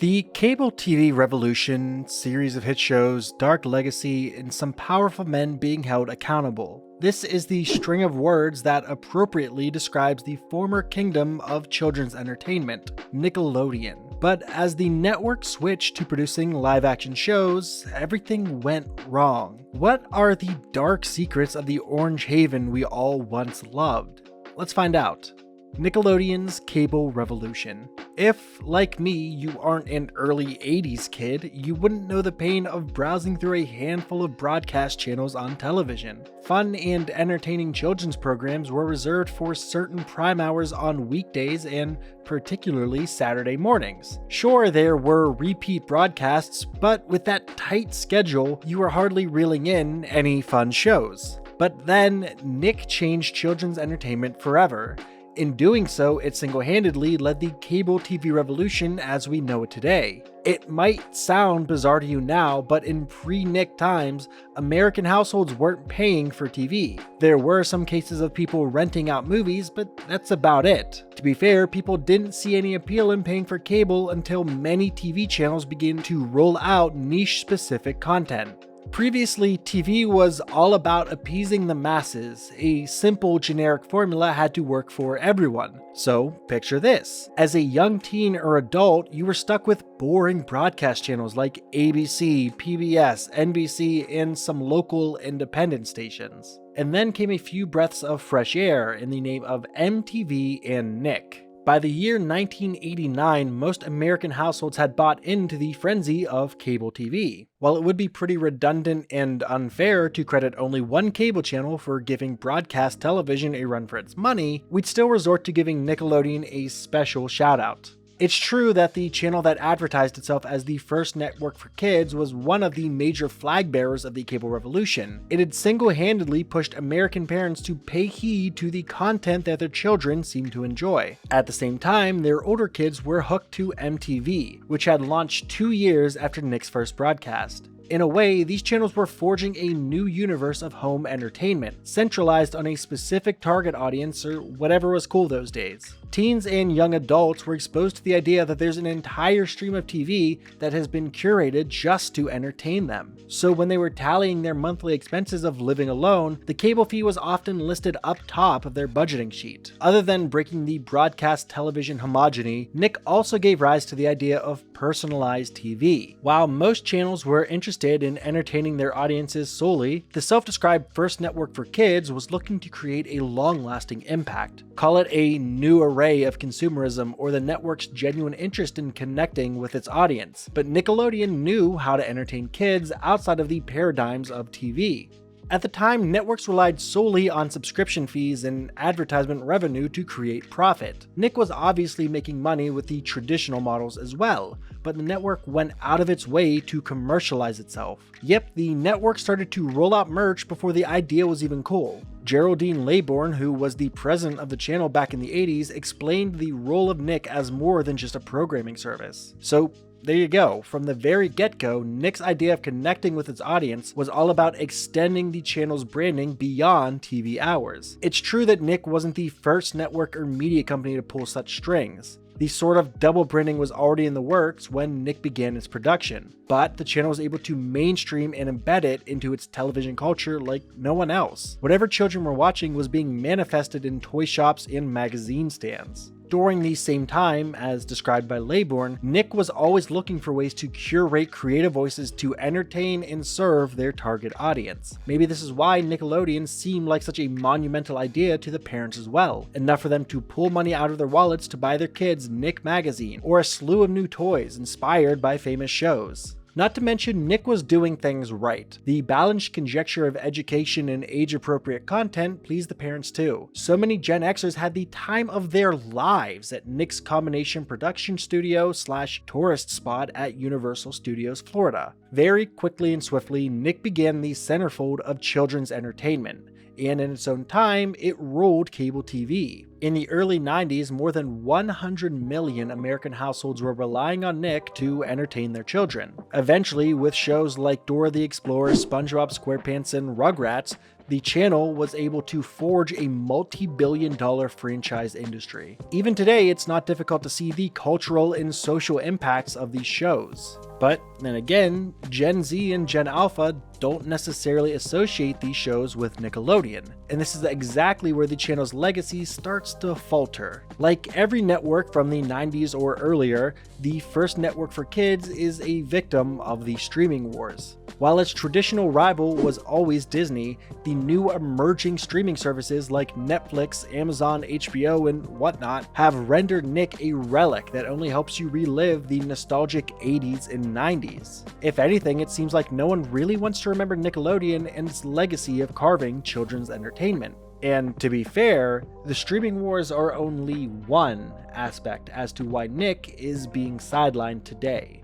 The cable TV revolution, series of hit shows, dark legacy, and some powerful men being held accountable. This is the string of words that appropriately describes the former kingdom of children's entertainment, Nickelodeon. But as the network switched to producing live-action shows, everything went wrong. What are the dark secrets of the Orange Haven we all once loved? Let's find out. Nickelodeon's cable revolution. If, like me, you aren't an early 80s kid, you wouldn't know the pain of browsing through a handful of broadcast channels on television. Fun and entertaining children's programs were reserved for certain prime hours on weekdays and particularly Saturday mornings. Sure, there were repeat broadcasts, but with that tight schedule, you were hardly reeling in any fun shows. But then, Nick changed children's entertainment forever. In doing so, it single-handedly led the cable TV revolution as we know it today. It might sound bizarre to you now, but in pre-Nick times, American households weren't paying for TV. There were some cases of people renting out movies, but that's about it. To be fair, people didn't see any appeal in paying for cable until many TV channels began to roll out niche-specific content. Previously, TV was all about appeasing the masses. A simple, generic formula had to work for everyone. So, picture this. As a young teen or adult, you were stuck with boring broadcast channels like ABC, PBS, NBC, and some local independent stations. And then came a few breaths of fresh air in the name of MTV and Nick. By the year 1989, most American households had bought into the frenzy of cable TV. While it would be pretty redundant and unfair to credit only one cable channel for giving broadcast television a run for its money, we'd still resort to giving Nickelodeon a special shout out. It's true that the channel that advertised itself as the first network for kids was one of the major flag bearers of the cable revolution. It had single-handedly pushed American parents to pay heed to the content that their children seemed to enjoy. At the same time, their older kids were hooked to MTV, which had launched 2 years after Nick's first broadcast. In a way, these channels were forging a new universe of home entertainment, centralized on a specific target audience or whatever was cool those days. Teens and young adults were exposed to the idea that there's an entire stream of TV that has been curated just to entertain them. So when they were tallying their monthly expenses of living alone, the cable fee was often listed up top of their budgeting sheet. Other than breaking the broadcast television homogeny, Nick also gave rise to the idea of personalized TV. While most channels were interested in entertaining their audiences solely, the self-described first network for kids was looking to create a long-lasting impact. Call it a new array of consumerism or the network's genuine interest in connecting with its audience. But Nickelodeon knew how to entertain kids outside of the paradigms of TV. At the time, networks relied solely on subscription fees and advertisement revenue to create profit. Nick was obviously making money with the traditional models as well, but the network went out of its way to commercialize itself. Yep, the network started to roll out merch before the idea was even cool. Geraldine Laybourne, who was the president of the channel back in the 80s, explained the role of Nick as more than just a programming service. So, there you go. From the very get-go, Nick's idea of connecting with its audience was all about extending the channel's branding beyond TV hours. It's true that Nick wasn't the first network or media company to pull such strings. The sort of double branding was already in the works when Nick began its production, but the channel was able to mainstream and embed it into its television culture like no one else. Whatever children were watching was being manifested in toy shops and magazine stands. During the same time, as described by Laybourne, Nick was always looking for ways to curate creative voices to entertain and serve their target audience. Maybe this is why Nickelodeon seemed like such a monumental idea to the parents as well, enough for them to pull money out of their wallets to buy their kids Nick magazine, or a slew of new toys inspired by famous shows. Not to mention, Nick was doing things right. The balanced conjecture of education and age-appropriate content pleased the parents too. So many Gen Xers had the time of their lives at Nick's combination production studio / tourist spot at Universal Studios Florida. Very quickly and swiftly, Nick began the centerfold of children's entertainment, and in its own time, it ruled cable TV. In the early 90s, more than 100 million American households were relying on Nick to entertain their children. Eventually, with shows like Dora the Explorer, SpongeBob SquarePants, and Rugrats, the channel was able to forge a multi-billion-dollar franchise industry. Even today, it's not difficult to see the cultural and social impacts of these shows. But then again, Gen Z and Gen Alpha don't necessarily associate these shows with Nickelodeon, and this is exactly where the channel's legacy starts to falter. Like every network from the 90s or earlier, the first network for kids is a victim of the streaming wars. While its traditional rival was always Disney, the new emerging streaming services like Netflix, Amazon, HBO, and whatnot have rendered Nick a relic that only helps you relive the nostalgic 80s and 90s. If anything, it seems like no one really wants to remember Nickelodeon and its legacy of carving children's entertainment. And to be fair, the streaming wars are only one aspect as to why Nick is being sidelined today.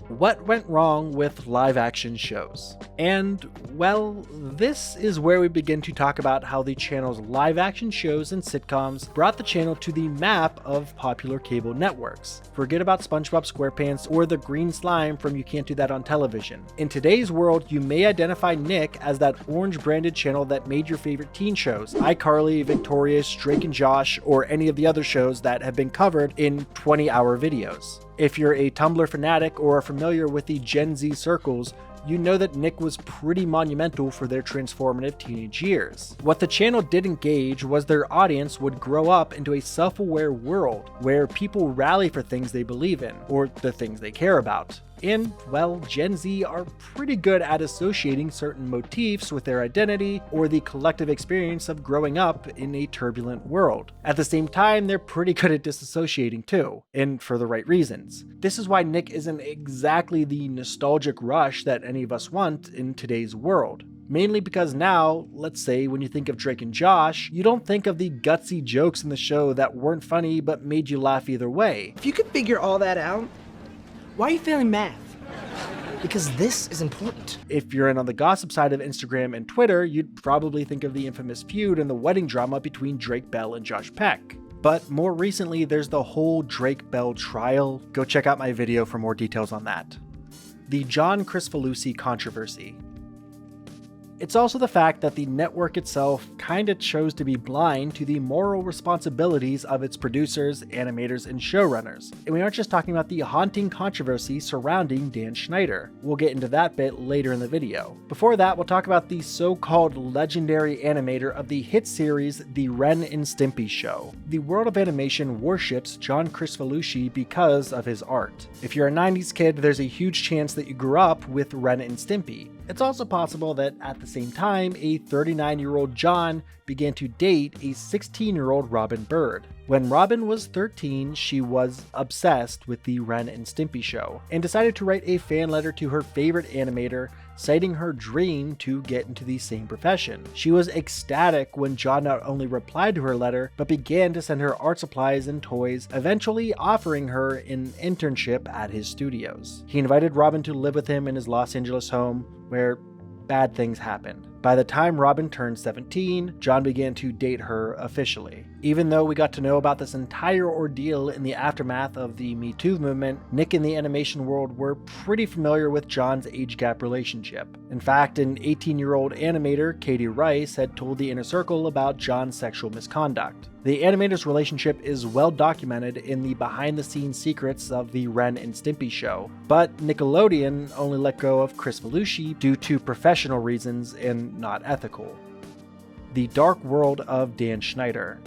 What went wrong with live action shows? And, well, this is where we begin to talk about how the channel's live action shows and sitcoms brought the channel to the map of popular cable networks. Forget about SpongeBob SquarePants or the green slime from You Can't Do That on Television. In today's world, you may identify Nick as that orange branded channel that made your favorite teen shows, iCarly, Victorious, Drake and Josh, or any of the other shows that have been covered in 20-hour videos. If you're a Tumblr fanatic or are familiar with the Gen Z circles, you know that Nick was pretty monumental for their transformative teenage years. What the channel didn't gauge was their audience would grow up into a self-aware world where people rally for things they believe in, or the things they care about. And, well, Gen Z are pretty good at associating certain motifs with their identity or the collective experience of growing up in a turbulent world. At the same time, they're pretty good at disassociating too, and for the right reasons. This is why Nick isn't exactly the nostalgic rush that any of us want in today's world. Mainly because now, let's say when you think of Drake and Josh, you don't think of the gutsy jokes in the show that weren't funny but made you laugh either way. If you could figure all that out, why are you failing math? Because this is important. If you're in on the gossip side of Instagram and Twitter, you'd probably think of the infamous feud and the wedding drama between Drake Bell and Josh Peck. But more recently, there's the whole Drake Bell trial. Go check out my video for more details on that. The John Kricfalusi controversy. It's also the fact that the network itself kinda chose to be blind to the moral responsibilities of its producers, animators, and showrunners. And we aren't just talking about the haunting controversy surrounding Dan Schneider. We'll get into that bit later in the video. Before that, we'll talk about the so-called legendary animator of the hit series The Ren and Stimpy Show. The world of animation worships John Kricfalusi because of his art. If you're a 90s kid, there's a huge chance that you grew up with Ren and Stimpy. It's also possible that at the same time, a 39-year-old John began to date a 16-year-old Robin Bird. When Robin was 13, she was obsessed with the Ren and Stimpy show and decided to write a fan letter to her favorite animator, citing her dream to get into the same profession. She was ecstatic when John not only replied to her letter, but began to send her art supplies and toys, eventually offering her an internship at his studios. He invited Robin to live with him in his Los Angeles home, where bad things happened. By the time Robin turned 17, John began to date her officially. Even though we got to know about this entire ordeal in the aftermath of the Me Too movement, Nick and the animation world were pretty familiar with John's age gap relationship. In fact, an 18-year-old animator, Katie Rice, had told the Inner Circle about John's sexual misconduct. The animator's relationship is well documented in the behind-the-scenes secrets of the Ren and Stimpy show, but Nickelodeon only let go of Kricfalusi due to professional reasons and not ethical. The dark world of Dan Schneider.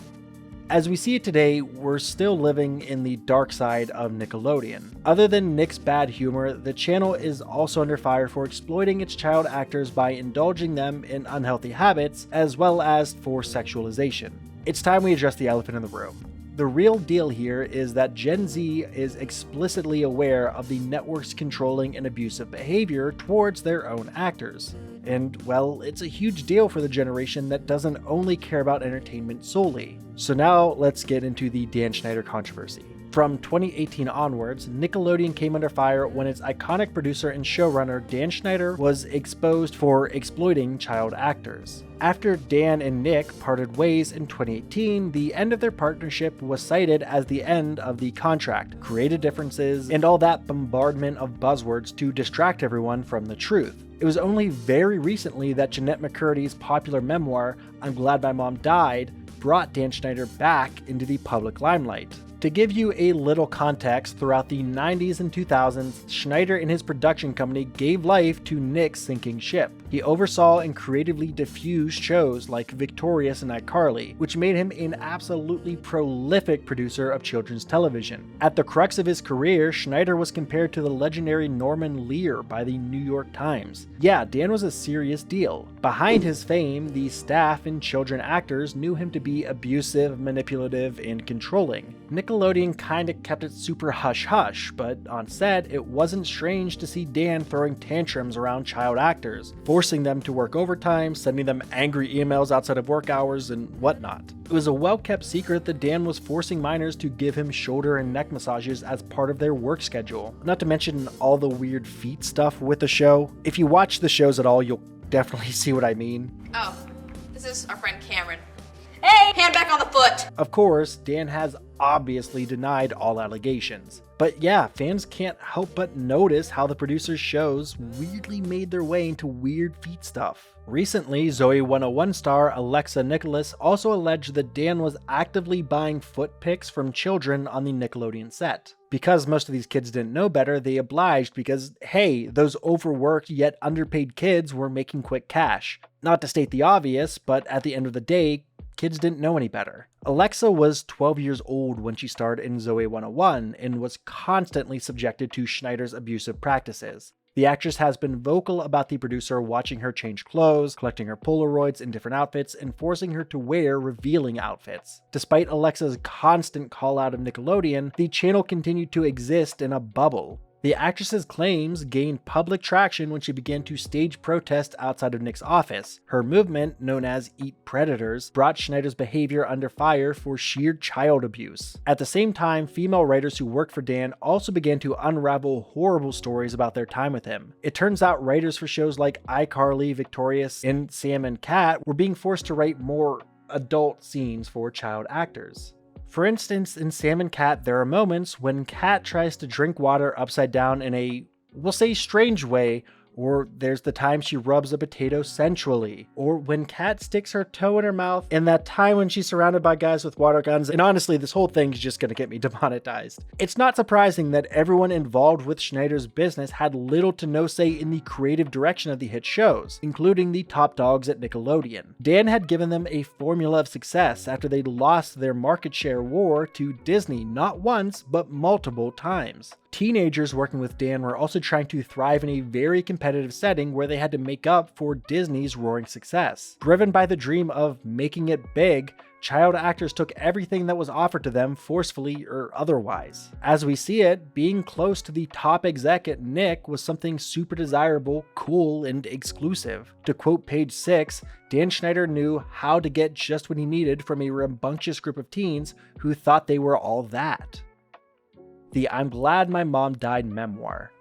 As we see it today, we're still living in the dark side of Nickelodeon. Other than Nick's bad humor, the channel is also under fire for exploiting its child actors by indulging them in unhealthy habits, as well as for sexualization. It's time we address the elephant in the room. The real deal here is that Gen Z is explicitly aware of the network's controlling and abusive behavior towards their own actors. And, well, it's a huge deal for the generation that doesn't only care about entertainment solely. So now let's get into the Dan Schneider controversy. From 2018 onwards, Nickelodeon came under fire when its iconic producer and showrunner Dan Schneider was exposed for exploiting child actors. After Dan and Nick parted ways in 2018, the end of their partnership was cited as the end of the contract, creative differences, and all that bombardment of buzzwords to distract everyone from the truth. It was only very recently that Jennette McCurdy's popular memoir, I'm Glad My Mom Died, brought Dan Schneider back into the public limelight. To give you a little context, throughout the 90s and 2000s, Schneider and his production company gave life to Nick's sinking ship. He oversaw and creatively diffused shows like Victorious and iCarly, which made him an absolutely prolific producer of children's television. At the crux of his career, Schneider was compared to the legendary Norman Lear by the New York Times. Yeah, Dan was a serious deal. Behind his fame, the staff and children actors knew him to be abusive, manipulative, and controlling. Nickelodeon kinda kept it super hush-hush, but on set, it wasn't strange to see Dan throwing tantrums around child actors, forcing them to work overtime, sending them angry emails outside of work hours, and whatnot. It was a well-kept secret that Dan was forcing minors to give him shoulder and neck massages as part of their work schedule. Not to mention all the weird feet stuff with the show. If you watch the shows at all, you'll definitely see what I mean. Oh, this is our friend Cameron. Hey, hand back on the foot! Of course, Dan has obviously denied all allegations. But yeah, fans can't help but notice how the producer's shows weirdly made their way into weird feet stuff. Recently, Zoe 101 star Alexa Nicholas also alleged that Dan was actively buying foot pics from children on the Nickelodeon set. Because most of these kids didn't know better, they obliged because, hey, those overworked yet underpaid kids were making quick cash. Not to state the obvious, but at the end of the day, kids didn't know any better. Alexa was 12 years old when she starred in Zoe 101 and was constantly subjected to Schneider's abusive practices. The actress has been vocal about the producer watching her change clothes, collecting her Polaroids in different outfits, and forcing her to wear revealing outfits. Despite Alexa's constant call out of Nickelodeon, the channel continued to exist in a bubble. The actress's claims gained public traction when she began to stage protests outside of Nick's office. Her movement, known as Eat Predators, brought Schneider's behavior under fire for sheer child abuse. At the same time, female writers who worked for Dan also began to unravel horrible stories about their time with him. It turns out writers for shows like iCarly, Victorious, and Sam and Cat were being forced to write more adult scenes for child actors. For instance, in Sam and Cat, there are moments when Cat tries to drink water upside down in a, we'll say, strange way, or there's the time she rubs a potato sensually, or when Cat sticks her toe in her mouth, and that time when she's surrounded by guys with water guns, and honestly, this whole thing's just gonna get me demonetized. It's not surprising that everyone involved with Schneider's business had little to no say in the creative direction of the hit shows, including the top dogs at Nickelodeon. Dan had given them a formula of success after they'd lost their market share war to Disney not once, but multiple times. Teenagers working with Dan were also trying to thrive in a very competitive setting where they had to make up for Disney's roaring success. Driven by the dream of making it big, child actors took everything that was offered to them forcefully or otherwise. As we see it, being close to the top exec at Nick was something super desirable, cool, and exclusive. To quote Page 6, Dan Schneider knew how to get just what he needed from a rambunctious group of teens who thought they were all that. The I'm Glad My Mom Died memoir.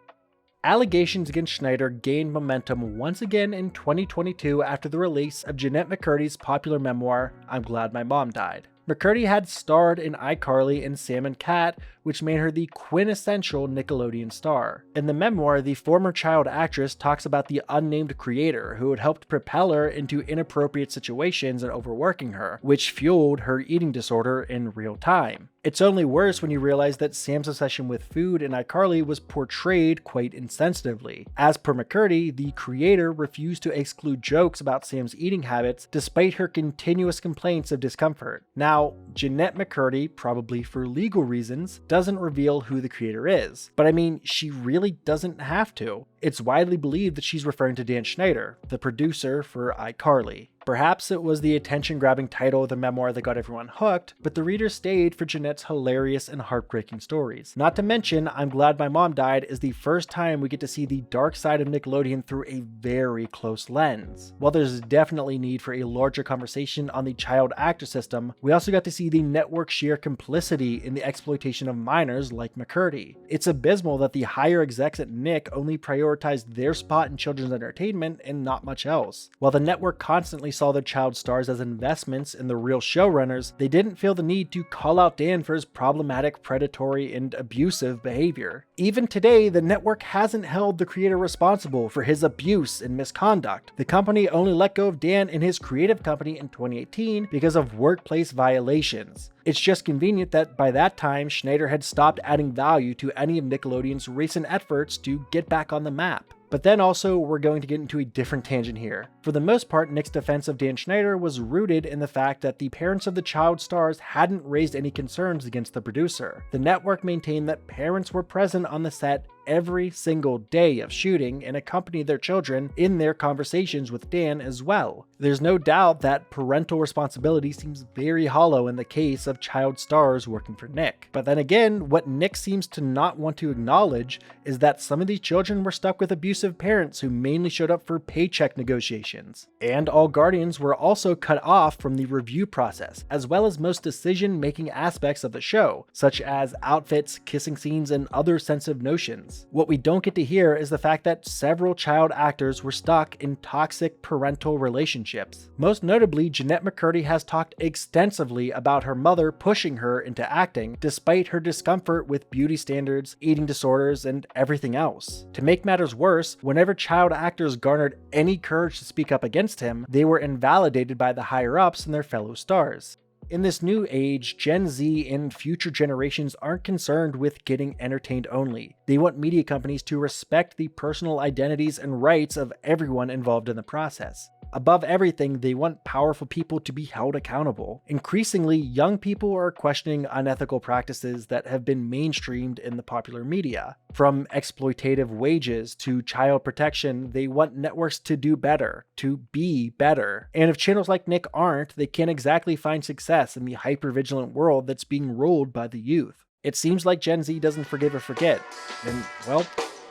Allegations against Schneider gained momentum once again in 2022 after the release of Jennette McCurdy's popular memoir, I'm Glad My Mom Died. McCurdy had starred in iCarly and Sam and Cat, which made her the quintessential Nickelodeon star. In the memoir, the former child actress talks about the unnamed creator who had helped propel her into inappropriate situations and overworking her, which fueled her eating disorder in real time. It's only worse when you realize that Sam's obsession with food in iCarly was portrayed quite insensitively. As per McCurdy, the creator refused to exclude jokes about Sam's eating habits despite her continuous complaints of discomfort. Now, Jennette McCurdy, probably for legal reasons, doesn't reveal who the creator is. But I mean, she really doesn't have to. It's widely believed that she's referring to Dan Schneider, the producer for iCarly. Perhaps it was the attention-grabbing title of the memoir that got everyone hooked, but the reader stayed for Jennette's hilarious and heartbreaking stories. Not to mention, I'm Glad My Mom Died is the first time we get to see the dark side of Nickelodeon through a very close lens. While there's definitely need for a larger conversation on the child actor system, we also got to see the network's sheer complicity in the exploitation of minors like McCurdy. It's abysmal that the higher execs at Nick only prioritized their spot in children's entertainment and not much else, while the network constantly saw their child stars as investments in the real showrunners, they didn't feel the need to call out Dan for his problematic, predatory, and abusive behavior. Even today, the network hasn't held the creator responsible for his abuse and misconduct. The company only let go of Dan and his creative company in 2018 because of workplace violations. It's just convenient that by that time, Schneider had stopped adding value to any of Nickelodeon's recent efforts to get back on the map. But then also, we're going to get into a different tangent here. For the most part, Nick's defense of Dan Schneider was rooted in the fact that the parents of the child stars hadn't raised any concerns against the producer. The network maintained that parents were present on the set every single day of shooting and accompanied their children in their conversations with Dan as well. There's no doubt that parental responsibility seems very hollow in the case of child stars working for Nick. But then again, what Nick seems to not want to acknowledge is that some of these children were stuck with abusive parents who mainly showed up for paycheck negotiations. And all guardians were also cut off from the review process, as well as most decision-making aspects of the show, such as outfits, kissing scenes, and other sensitive notions. What we don't get to hear is the fact that several child actors were stuck in toxic parental relationships. Most notably, Jennette McCurdy has talked extensively about her mother pushing her into acting, despite her discomfort with beauty standards, eating disorders, and everything else. To make matters worse, whenever child actors garnered any courage to speak up against him, they were invalidated by the higher-ups and their fellow stars. In this new age, Gen Z and future generations aren't concerned with getting entertained only. They want media companies to respect the personal identities and rights of everyone involved in the process. Above everything, they want powerful people to be held accountable. Increasingly, young people are questioning unethical practices that have been mainstreamed in the popular media. From exploitative wages to child protection, they want networks to do better, to be better. And if channels like Nick aren't, they can't exactly find success in the hyper-vigilant world that's being ruled by the youth. It seems like Gen Z doesn't forgive or forget, and well,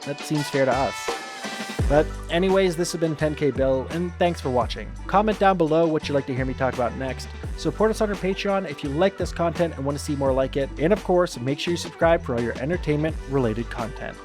that seems fair to us. But anyways, this has been 10K Bill, and thanks for watching. Comment down below what you'd like to hear me talk about next. Support us on our Patreon if you like this content and want to see more like it. And of course, make sure you subscribe for all your entertainment-related content.